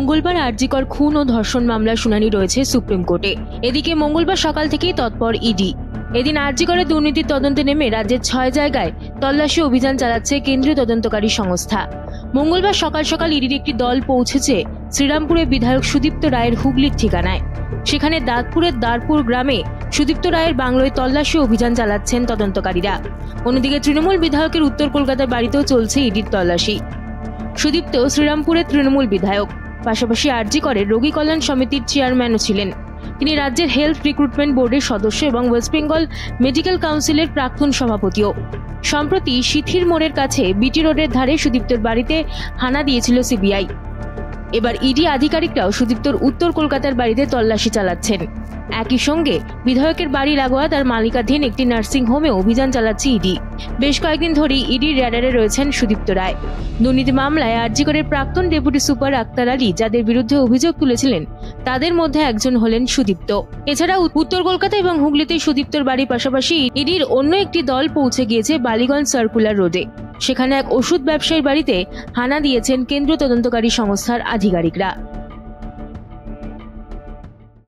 মঙ্গলবার আরজিকর খুন ও ধর্ষণ মামলার শুনানি রয়েছে সুপ্রিম কোর্টে। এদিকে মঙ্গলবার সকাল থেকেই তৎপর ইডি। এদিন আরজিকরে দুর্নীতির তদন্তে নেমে রাজ্যের 6 জায়গায় তল্লাশি অভিযান চালাচ্ছে কেন্দ্রীয় তদন্তকারী সংস্থা। মঙ্গলবার সকাল সকাল ইডির একটি দল পৌঁছেছে শ্রীরামপুরে বিধায়ক সুদীপ্ত রায়ের হুগলির ঠিকানায়। সেখানে দাঁতপুরের দারপুর গ্রামে সুদীপ্ত রায়ের বাংলোয় তল্লাশি অভিযান চালাচ্ছেন তদন্তকারীরা। অন্যদিকে তৃণমূল বিধায়কের উত্তর কলকাতার বাড়িতেও চলছে ইডির তল্লাশি। সুদীপ্ত শ্রীরামপুরের তৃণমূল বিধায়ক, পাশাপাশি আরজিকরের রোগী কল্যাণ সমিতির চেয়ারম্যানও ছিলেন। তিনি রাজ্যের হেলথ রিক্রুটমেন্ট বোর্ডের সদস্য এবং ওয়েস্ট বেঙ্গল মেডিকেল কাউন্সিলের প্রাক্তন সভাপতিও। সম্প্রতি সিথির মোড়ের কাছে বিটি রোডের ধারে সুদীপ্তর বাড়িতে হানা দিয়েছিল সিবিআই। এবার ইডি আধিকারিকরাও সুদীপ্তর উত্তর কলকাতার বাড়িতে তল্লাশি চালাচ্ছেন। একই সঙ্গে বিধায়কের বাড়ি লাগোয়া তার মালিকাধীন একটি নার্সিং হোমে অভিযান চালাচ্ছে ইডি। বেশ কয়েকদিন ধরেই ইডির র্যাডারে রয়েছেন সুদীপ্ত রায়। দুর্নীতি মামলায় আরজিকরের প্রাক্তন ডেপুটি সুপার আক্তার আলী যাদের বিরুদ্ধে অভিযোগ তুলেছিলেন, তাদের মধ্যে একজন হলেন সুদীপ্ত। এছাড়া উত্তর কলকাতা এবং হুগলিতে সুদীপ্তর বাড়ির পাশাপাশি ইডির অন্য একটি দল পৌঁছে গিয়েছে বালিগঞ্জ সার্কুলার রোডে। সেখানে এক ওষুধ ব্যবসায়ীর বাড়িতে হানা দিয়েছেন কেন্দ্রীয় তদন্তকারী সংস্থার আধিকারিকরা।